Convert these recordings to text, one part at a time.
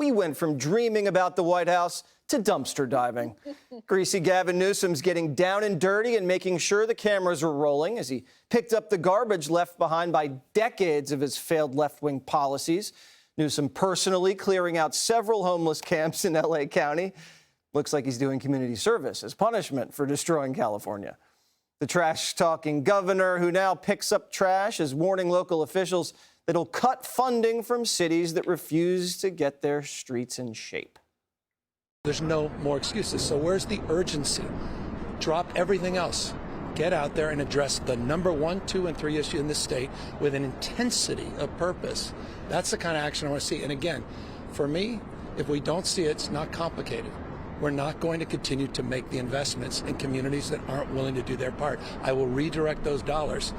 we went from dreaming about the White House to dumpster diving. Greasy Gavin Newsom's getting down and dirty and making sure the cameras were rolling as he picked up the garbage left behind by decades of his failed left-wing policies. Newsom personally clearing out several homeless camps in L.A. County. Looks like he's doing community service as punishment for destroying California. The trash-talking governor, who now picks up trash, is warning local officials that he'll cut funding from cities that refuse to get their streets in shape. There's no more excuses. So where's the urgency? Drop everything else. Get out there and address the number 1, 2, and 3 issue in this state with an intensity of purpose. That's the kind of action I want to see. And again, for me, if we don't see it, it's not complicated. We're not going to continue to make the investments in communities that aren't willing to do their part. I will redirect those dollars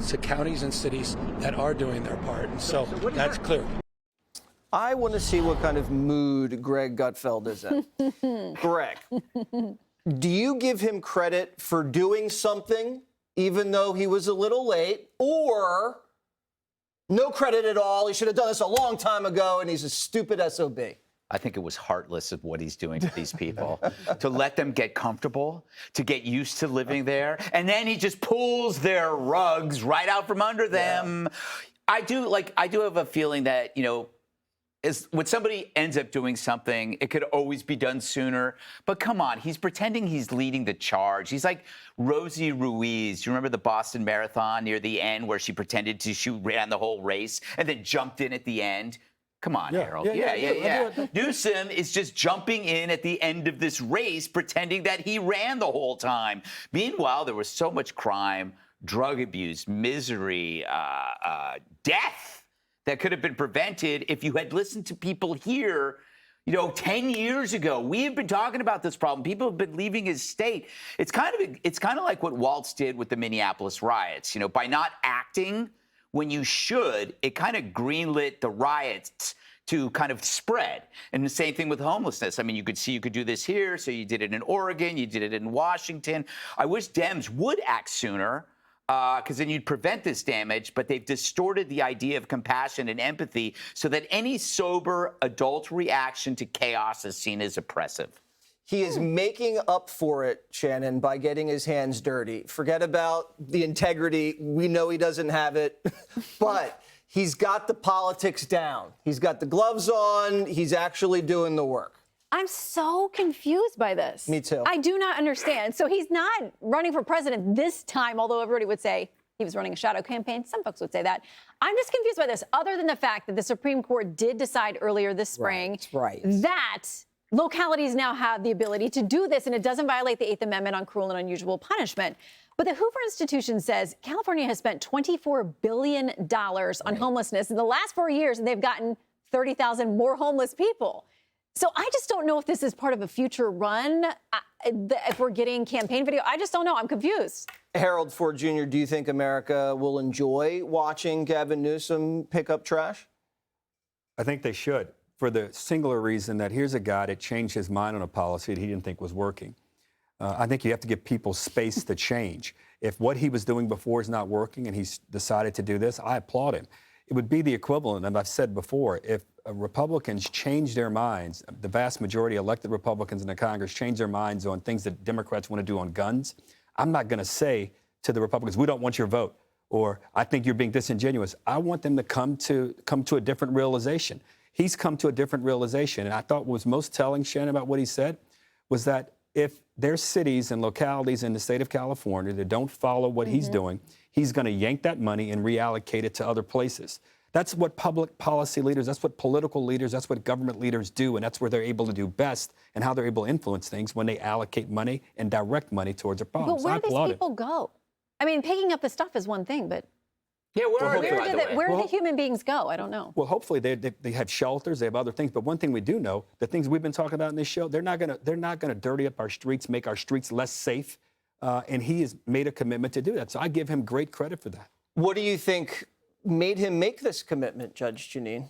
to counties and cities that are doing their part. And so that's clear. I want to see what kind of mood Greg Gutfeld is in. Greg, do you give him credit for doing something even though he was a little late, or no credit at all? He should have done this a long time ago and he's a stupid SOB. I think it was heartless of what he's doing to these people, to let them get comfortable, to get used to living there, and then he just pulls their rugs right out from under them. Yeah. I do have a feeling that, you know, when somebody ends up doing something, it could always be done sooner. But come on, he's pretending he's leading the charge. He's like Rosie Ruiz. You remember the Boston Marathon near the end where she pretended she ran the whole race and then jumped in at the end? Come on, Harold. Yeah. Newsom is just jumping in at the end of this race, pretending that he ran the whole time. Meanwhile, there was so much crime, drug abuse, misery, death that could have been prevented if you had listened to people here, you know, 10 years ago. We have been talking about this problem. People have been leaving his state. It's kind of like what Waltz did with the Minneapolis riots. You know, by not acting when you should, it kind of greenlit the riots to kind of spread. And the same thing with homelessness. I mean, you could do this here, so you did it in Oregon, you did it in Washington. I wish Dems would act sooner, because then you'd prevent this damage, but they've distorted the idea of compassion and empathy so that any sober adult reaction to chaos is seen as oppressive. He is making up for it, Shannon, by getting his hands dirty. Forget about the integrity. We know he doesn't have it, but he's got the politics down. He's got the gloves on. He's actually doing the work. I'm so confused by this. Me too. I do not understand. So he's not running for president this time, although everybody would say he was running a shadow campaign. Some folks would say that. I'm just confused by this, other than the fact that the Supreme Court did decide earlier this spring that localities now have the ability to do this, and it doesn't violate the Eighth Amendment on cruel and unusual punishment. But the Hoover Institution says California has spent $24 billion on homelessness in the last 4 years, and they've gotten 30,000 more homeless people. So I just don't know if this is part of a future run, if we're getting campaign video. I just don't know. I'm confused. Harold Ford Jr., do you think America will enjoy watching Gavin Newsom pick up trash? I think they should, for the singular reason that here's a guy that changed his mind on a policy that he didn't think was working. I think you have to give people space to change. If what he was doing before is not working and he's decided to do this, I applaud him. It would be the equivalent, and I've said before, if Republicans change their minds, the vast majority of elected Republicans in the Congress change their minds on things that Democrats want to do on guns, I'm not going to say to the Republicans, we don't want your vote, or I think you're being disingenuous. I want them to come to a different realization. He's come to a different realization, and I thought what was most telling, Shannon, about what he said was that if there's cities and localities in the state of California that don't follow what he's doing, he's going to yank that money and reallocate it to other places. That's what public policy leaders, that's what political leaders, that's what government leaders do, and that's where they're able to do best and how they're able to influence things when they allocate money and direct money towards their problems. But where do these people go? I mean, picking up the stuff is one thing, but where do the human beings go? I don't know. Well, hopefully they have shelters, they have other things. But one thing we do know, the things we've been talking about in this show, they're not gonna dirty up our streets, make our streets less safe. And he has made a commitment to do that. So I give him great credit for that. What do you think made him make this commitment, Judge Janine?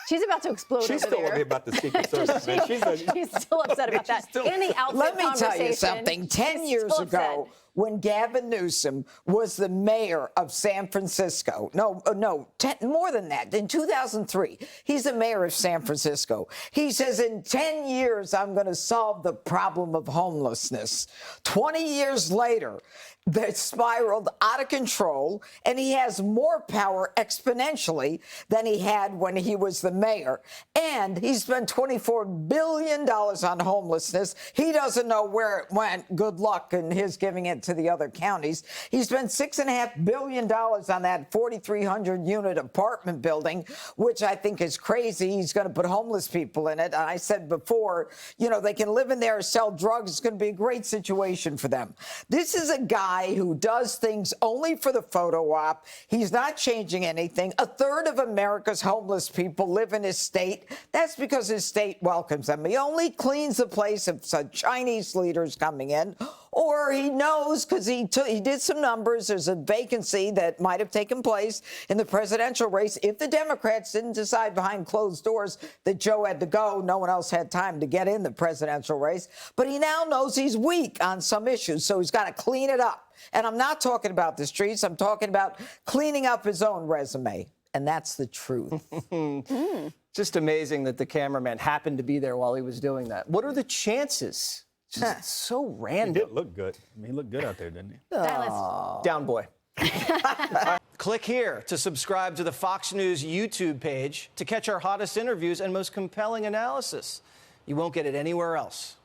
She's about to explode. She's still worried about the Secret Service, man. She's still upset about that. And the outfit Let me tell you something. 10 years ago, when Gavin Newsom was the mayor of San Francisco. More than that. In 2003, he's the mayor of San Francisco. He says, in 10 years, I'm going to solve the problem of homelessness. 20 years later, that spiraled out of control, and he has more power exponentially than he had when he was the mayor. And he spent $24 billion on homelessness. He doesn't know where it went. Good luck in his giving it to the other counties. He spent $6.5 billion on that 4,300-unit apartment building, which I think is crazy. He's going to put homeless people in it. And I said before, they can live in there, sell drugs. It's going to be a great situation for them. This is a guy who does things only for the photo op. He's not changing anything. A third of America's homeless people live in his state. That's because his state welcomes them. He only cleans the place if some Chinese leaders coming in, or he knows because he did some numbers. There's a vacancy that might have taken place in the presidential race if the Democrats didn't decide behind closed doors that Joe had to go. No one else had time to get in the presidential race. But he now knows he's weak on some issues, so he's got to clean it up. And I'm not talking about the streets. I'm talking about cleaning up his own resume. And that's the truth. Just amazing that the cameraman happened to be there while he was doing that. What are the chances? Just so random. He did look good. I mean, he looked good out there, didn't he? Down boy. Click here to subscribe to the Fox News YouTube page to catch our hottest interviews and most compelling analysis. You won't get it anywhere else.